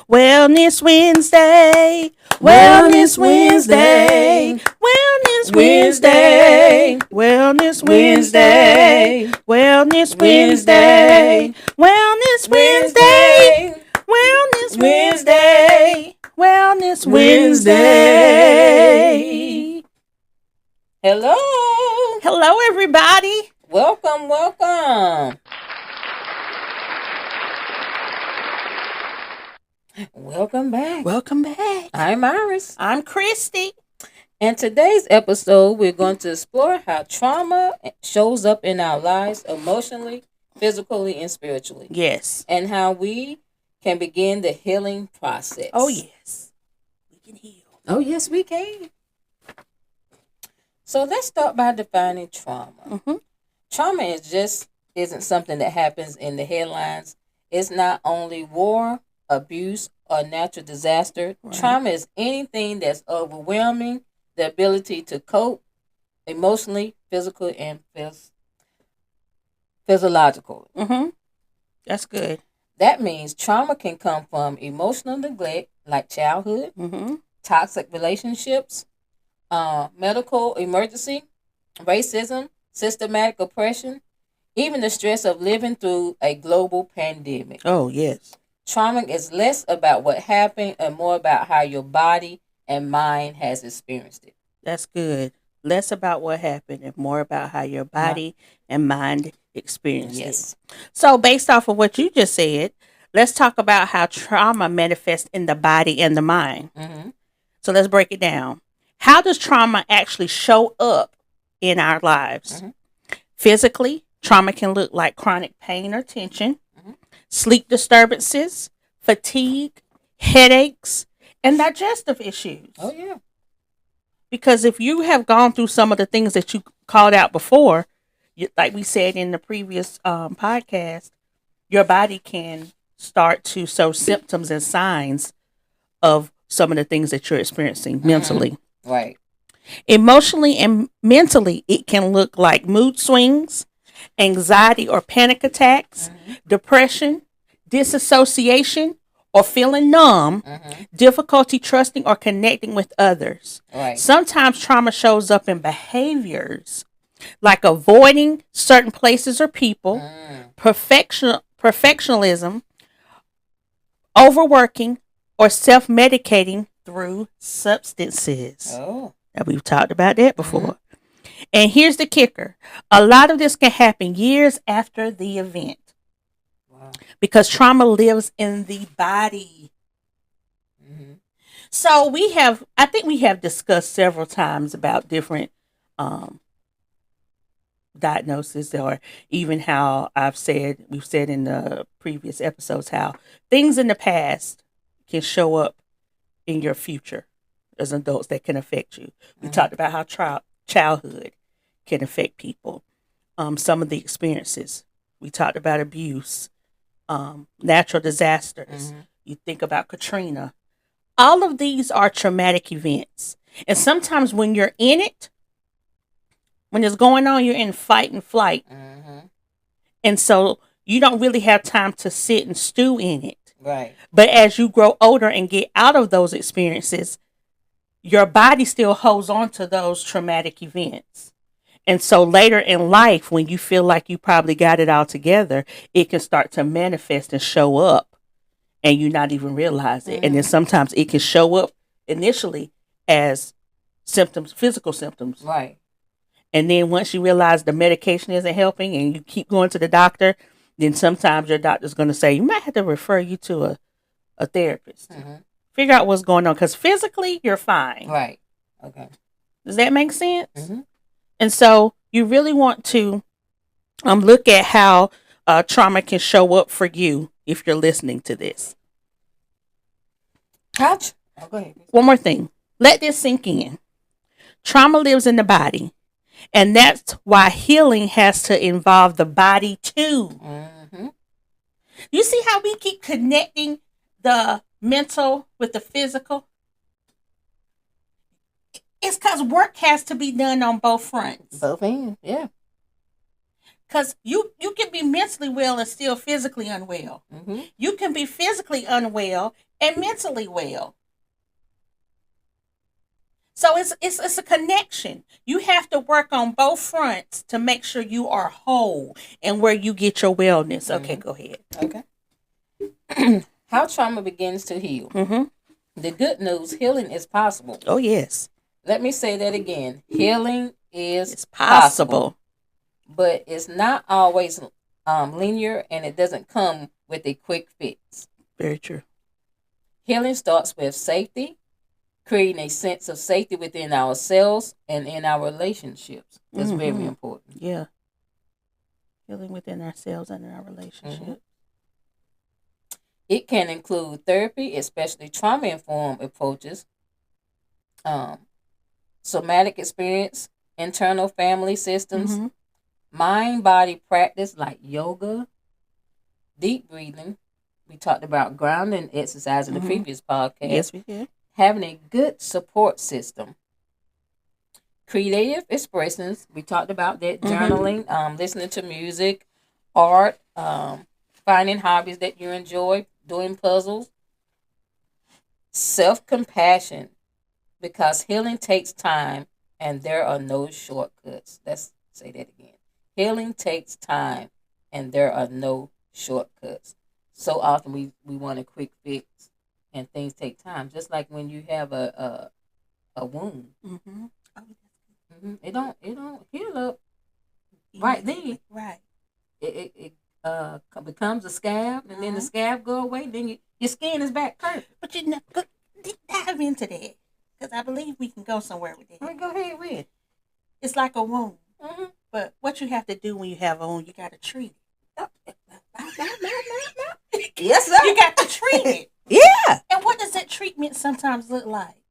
Wellness Wednesday. Wellness Wednesday. Wellness Wednesday. Wellness Wednesday. Wellness Wednesday. Wellness Wednesday. Wellness Wednesday. Wellness Wednesday. Hello. Hello, everybody. Welcome. Welcome back. Welcome back. I'm Iris. I'm Christy. In today's episode, we're going to explore how trauma shows up in our lives emotionally, physically, and spiritually. Yes. And how we can begin the healing process. Oh, yes. We can heal. Oh, yes, we can. So let's start by defining trauma. Mm-hmm. Trauma isn't something that happens in the headlines. It's not only war, abuse, or natural disaster. Right. Trauma is anything that's overwhelming the ability to cope emotionally, physically, and physiologically. Mm-hmm. That's good. That means trauma can come from emotional neglect, like childhood, Mm-hmm. toxic relationships, medical emergency, racism, systematic oppression, even the stress of living through a global pandemic. Oh, yes. Trauma is less about what happened and more about how your body and mind has experienced it. That's good. Less about what happened and more about how your body and mind experienced it. So based off of what you just said, let's talk about how trauma manifests in the body and the mind. Mm-hmm. So let's break it down. How does trauma actually show up in our lives? Mm-hmm. Physically, trauma can look like chronic pain or tension, sleep disturbances, fatigue, headaches, and digestive issues. Oh, yeah. Because if you have gone through some of the things that you called out before, like we said in the previous podcast, your body can start to show symptoms and signs of some of the things that you're experiencing mentally. Right. Emotionally and mentally, it can look like mood swings, anxiety or panic attacks, depression, disassociation, or feeling numb, difficulty trusting or connecting with others. Right. Sometimes trauma shows up in behaviors like avoiding certain places or people, perfectionism, overworking, or self-medicating through substances. Oh. Now, we've talked about that before. And here's the kicker. A lot of this can happen years after the event. Wow. Because trauma lives in the body. Mm-hmm. So I think we have discussed several times about different diagnosis, or even how we've said in the previous episodes, how things in the past can show up in your future as adults that can affect you. We talked about how childhood can affect people. Some of the experiences. We talked about abuse, natural disasters. You think about Katrina. All of these are traumatic events. And sometimes when you're in it, when it's going on, you're in fight and flight. And so you don't really have time to sit and stew in it. Right. But as you grow older and get out of those experiences, your body still holds on to those traumatic events. And so later in life, when you feel like you probably got it all together, it can start to manifest and show up and you not even realize it. And then sometimes it can show up initially as symptoms, physical symptoms. Right. And then once you realize the medication isn't helping and you keep going to the doctor, then sometimes your doctor's going to say, you might have to refer you to a therapist. Figure out what's going on, because physically you're fine. Right. Okay. Does that make sense? And so you really want to look at how trauma can show up for you if you're listening to this. Go ahead. One more thing. Let this sink in. Trauma lives in the body. And that's why healing has to involve the body too. You see how we keep connecting the mental with the physical? It's because work has to be done on both fronts. Both ends, yeah. Because you can be mentally well and still physically unwell. Mm-hmm. You can be physically unwell and mentally well. So it's a connection. You have to work on both fronts to make sure you are whole and where you get your wellness. Okay, go ahead. Okay. How trauma begins to heal. Mm-hmm. The good news, healing is possible. Oh, yes. Let me say that again. Healing is It's possible. but it's not always linear, and it doesn't come with a quick fix. Very true. Healing starts with safety, creating a sense of safety within ourselves and in our relationships. That's very important. Yeah. Healing within ourselves and in our relationship. It can include therapy, especially trauma-informed approaches, somatic experience, internal family systems, mind-body practice like yoga, deep breathing. We talked about grounding exercise in the previous podcast. Yes, we did. Having a good support system. Creative expressions. We talked about that. Journaling, listening to music, art, finding hobbies that you enjoy, doing puzzles. Self-compassion, because healing takes time and there are no shortcuts. Let's say that again. Healing takes time and there are no shortcuts. So often we want a quick fix and things take time. Just like when you have a wound. It don't heal up right then. Right. It becomes a scab, and then the scab go away. Then your skin is back perfect. But dive into that, because I believe we can go somewhere with it. All right, go ahead with it. It's like a wound, but what you have to do when you have a wound, you got to treat it. Yes, sir. You got to treat it. Yeah. And what does that treatment sometimes look like?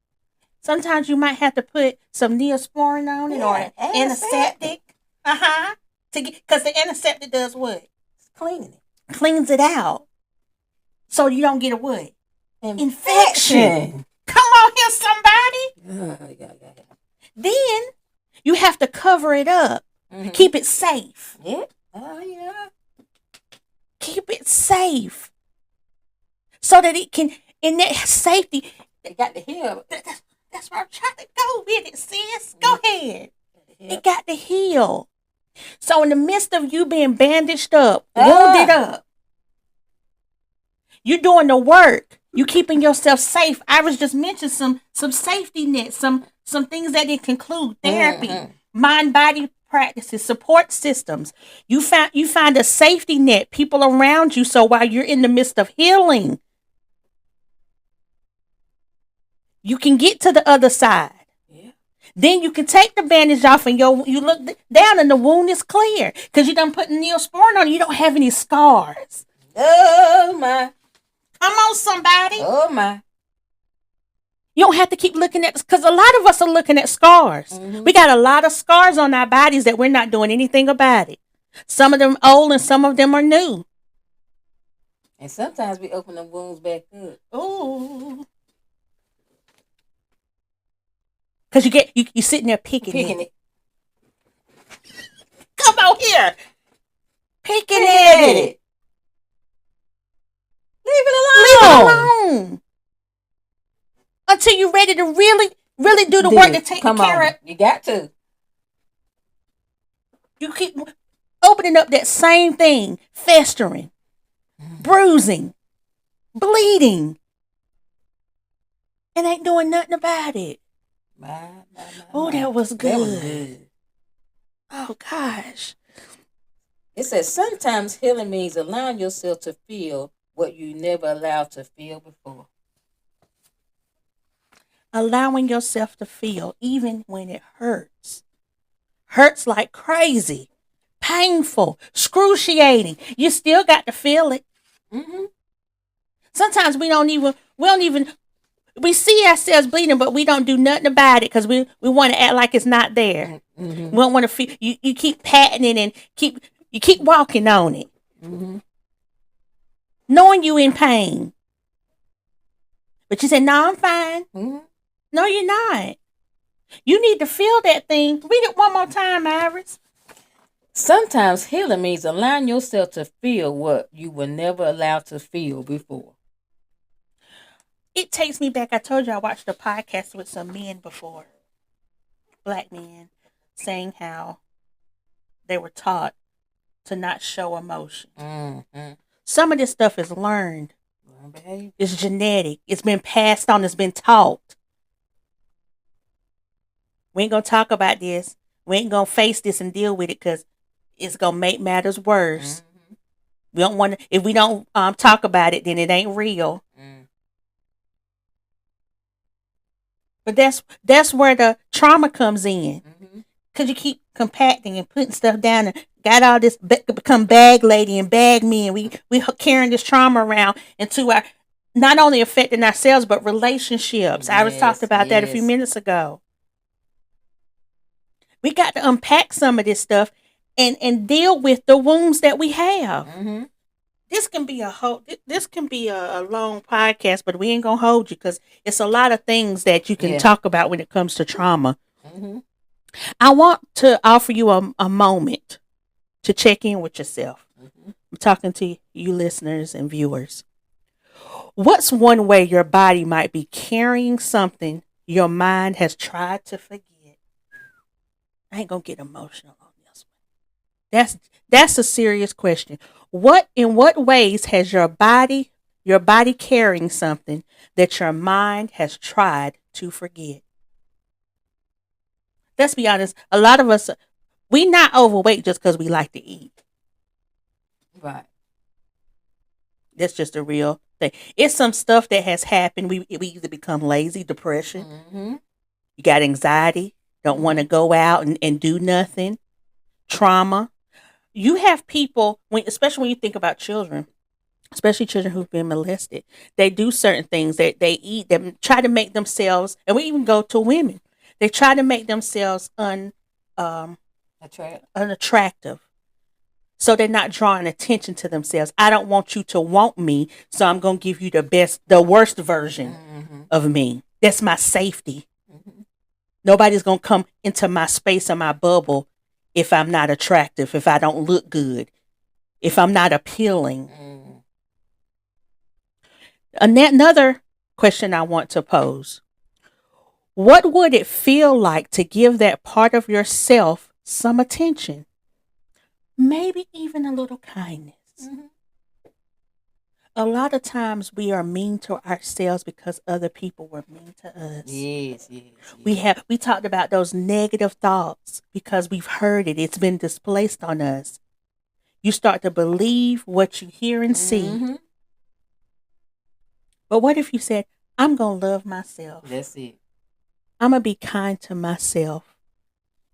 Sometimes you might have to put some Neosporin on it or antiseptic. Because the antiseptic does what? Cleaning it. Cleans it out. So you don't get a what? Infection. Come on here, somebody. Yeah. Then you have to cover it up. Keep it safe. Yeah. Yeah. Keep it safe. So that it can, in that safety, it got to heal. That's where I'm trying to go with it, sis. Go ahead. It got to heal. So in the midst of you being bandaged up, wounded up, you're doing the work. You keeping yourself safe. I was just mentioning some safety nets, some things that it conclude therapy, mind-body practices, support systems. You find a safety net, people around you. So while you're in the midst of healing, you can get to the other side. Yeah. Then you can take the bandage off and you look down and the wound is clear because you done put Neosporin on. You don't have any scars. Oh my! Come on, somebody. Oh my! You don't have to keep looking at, because a lot of us are looking at scars. We got a lot of scars on our bodies that we're not doing anything about it. Some of them old and some of them are new. And sometimes we open the wounds back up. Ooh. Because you sitting there picking it. Come out here. Picking it. Leave it alone. Until you're ready to really do the work to take care of. You got to. You keep opening up that same thing, festering, bruising, bleeding, and ain't doing nothing about it. Oh, that was good. Oh, gosh. It says sometimes healing means allowing yourself to feel what you never allowed to feel before. Allowing yourself to feel even when it hurts. Hurts like crazy. Painful. Excruciating. You still got to feel it. Sometimes we see ourselves bleeding, but we don't do nothing about it because we want to act like it's not there. We don't want to feel. You keep patting it and you keep walking on it, knowing you in pain. But you say, "No, I'm fine." No, you're not. You need to feel that thing. Read it one more time, Iris. Sometimes healing means allowing yourself to feel what you were never allowed to feel before. It takes me back. I told you I watched a podcast with some men before, black men, saying how they were taught to not show emotion. Mm-hmm. Some of this stuff is learned. Behavior. It's genetic. It's been passed on. It's been taught. We ain't gonna talk about this. We ain't gonna face this and deal with it because it's gonna make matters worse. Mm-hmm. We don't want to. If we don't talk about it, then it ain't real. Mm. But that's where the trauma comes in. Mm-hmm. Cause you keep compacting and putting stuff down and got all this become bag lady and bag me, and we carrying this trauma around into our not only affecting ourselves but relationships. I was talked about that a few minutes ago. We got to unpack some of this stuff and deal with the wounds that we have. Mm-hmm. This can be a long podcast, but we ain't gonna hold you because it's a lot of things that you can talk about when it comes to trauma. Mm-hmm. I want to offer you a moment to check in with yourself. Mm-hmm. I'm talking to you listeners and viewers. What's one way your body might be carrying something your mind has tried to forget? I ain't gonna get emotional on this one. That's a serious question. In what ways has your body carrying something that your mind has tried to forget? Let's be honest. A lot of us, we not overweight just because we like to eat. Right. That's just a real thing. It's some stuff that has happened. We either become lazy, depression. Mm-hmm. You got anxiety. Don't want to go out and do nothing. Trauma. You have people, especially when you think about children, especially children who've been molested. They do certain things that they eat. They try to make themselves, and we even go to women. They try to make themselves unattractive. So they're not drawing attention to themselves. I don't want you to want me, so I'm going to give you the worst version of me. That's my safety. Mm-hmm. Nobody's going to come into my space or my bubble if I'm not attractive, if I don't look good, if I'm not appealing. Another question I want to pose. What would it feel like to give that part of yourself some attention? Maybe even a little kindness. Mm-hmm. A lot of times we are mean to ourselves because other people were mean to us. Yes. We talked about those negative thoughts because we've heard it. It's been displaced on us. You start to believe what you hear and see. Mm-hmm. But what if you said, I'm going to love myself. That's it. I'm going to be kind to myself.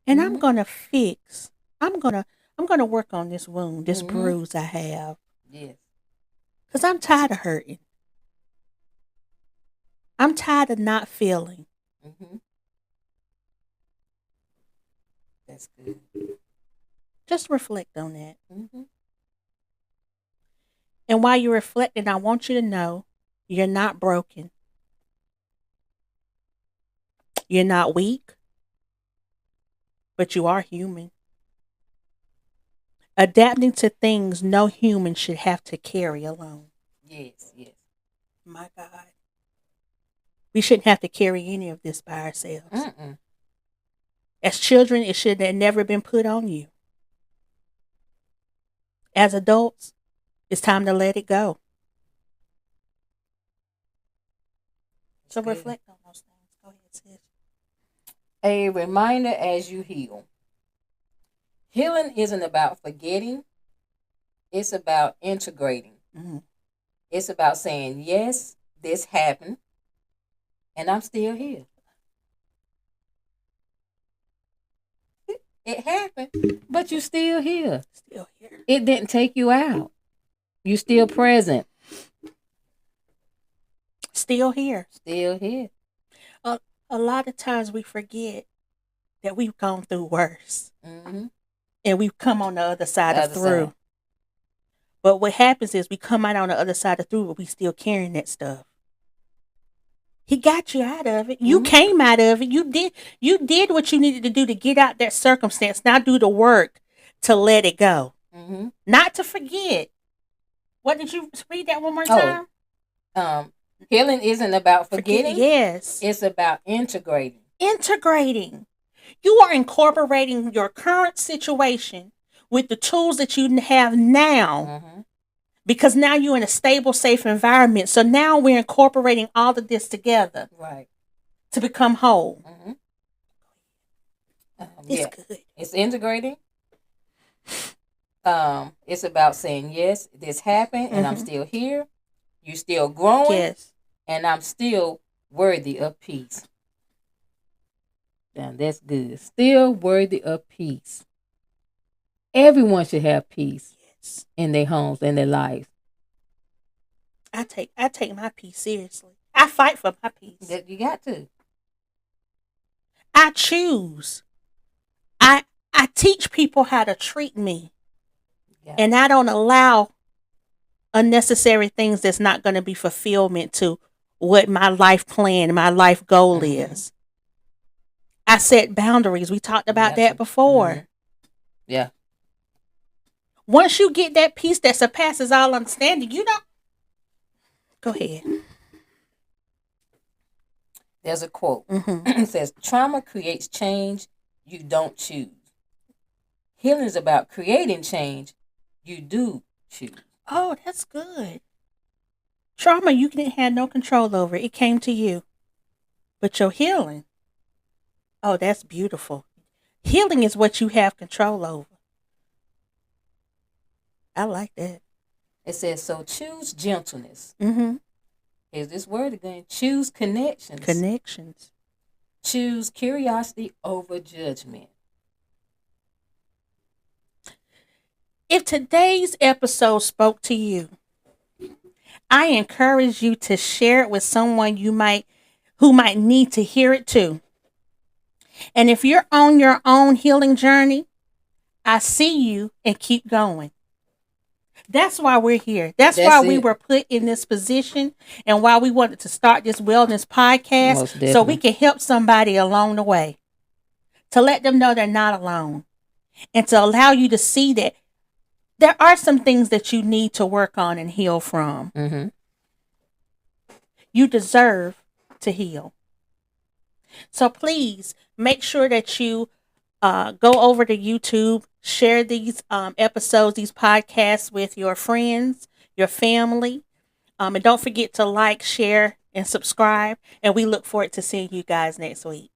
And I'm going to fix. I'm going to work on this wound, this bruise I have. Yes. Because I'm tired of hurting. I'm tired of not feeling. Mm-hmm. That's good. Just reflect on that. Mm-hmm. And while you're reflecting, I want you to know you're not broken. You're not weak. But you are human. Adapting to things no human should have to carry alone. Yes. My God. We shouldn't have to carry any of this by ourselves. Mm-mm. As children, it should have never been put on you. As adults, it's time to let it go. So reflect on those things. Go ahead, sis. A reminder as you heal. Healing isn't about forgetting. It's about integrating. Mm-hmm. It's about saying, yes, this happened, and I'm still here. It happened, but you're still here. Still here. It didn't take you out. You're still present. Still here. Still here. A lot of times we forget that we've gone through worse. Mm-hmm. And we've come on the other side of through. But what happens is we come out on the other side of through, but we still carrying that stuff. He got you out of it. You came out of it. You did what you needed to do to get out that circumstance. Now do the work to let it go. Mm-hmm. Not to forget. What did you read that one more time? Healing isn't about forgetting. Yes. It's about integrating. Integrating. You are incorporating your current situation with the tools that you have now, because now you're in a stable, safe environment. So now we're incorporating all of this together, right, to become whole. It's yeah, good. it's integrating. It's about saying, yes, this happened and I'm still here. You're still growing. Yes. And I'm still worthy of peace. Now that's good. Still worthy of peace. Everyone should have peace, yes, in their homes and their lives. I take my peace seriously. I fight for my peace. You got to. I choose. I teach people how to treat me. Yeah. And I don't allow unnecessary things that's not going to be fulfillment to what my life plan, my life goal is. I set boundaries. We talked about that before. Yeah. Once you get that peace that surpasses all understanding, you don't. Go ahead. There's a quote. It says, trauma creates change you don't choose. Healing is about creating change you do choose. Oh, that's good. Trauma, you didn't have no control over. It came to you. But your healing, oh, that's beautiful. Healing is what you have control over. I like that. It says, so choose gentleness. Here's this word again. Choose connections. Connections. Choose curiosity over judgment. If today's episode spoke to you, I encourage you to share it with someone who might need to hear it too. And if you're on your own healing journey, I see you and keep going. That's why we're here. That's why we were put in this position, and why we wanted to start this wellness podcast, so we can help somebody along the way, to let them know they're not alone, and to allow you to see that there are some things that you need to work on and heal from. You deserve to heal. So please make sure that you go over to YouTube, share these episodes, these podcasts with your friends, your family. And don't forget to like, share, and subscribe. And we look forward to seeing you guys next week.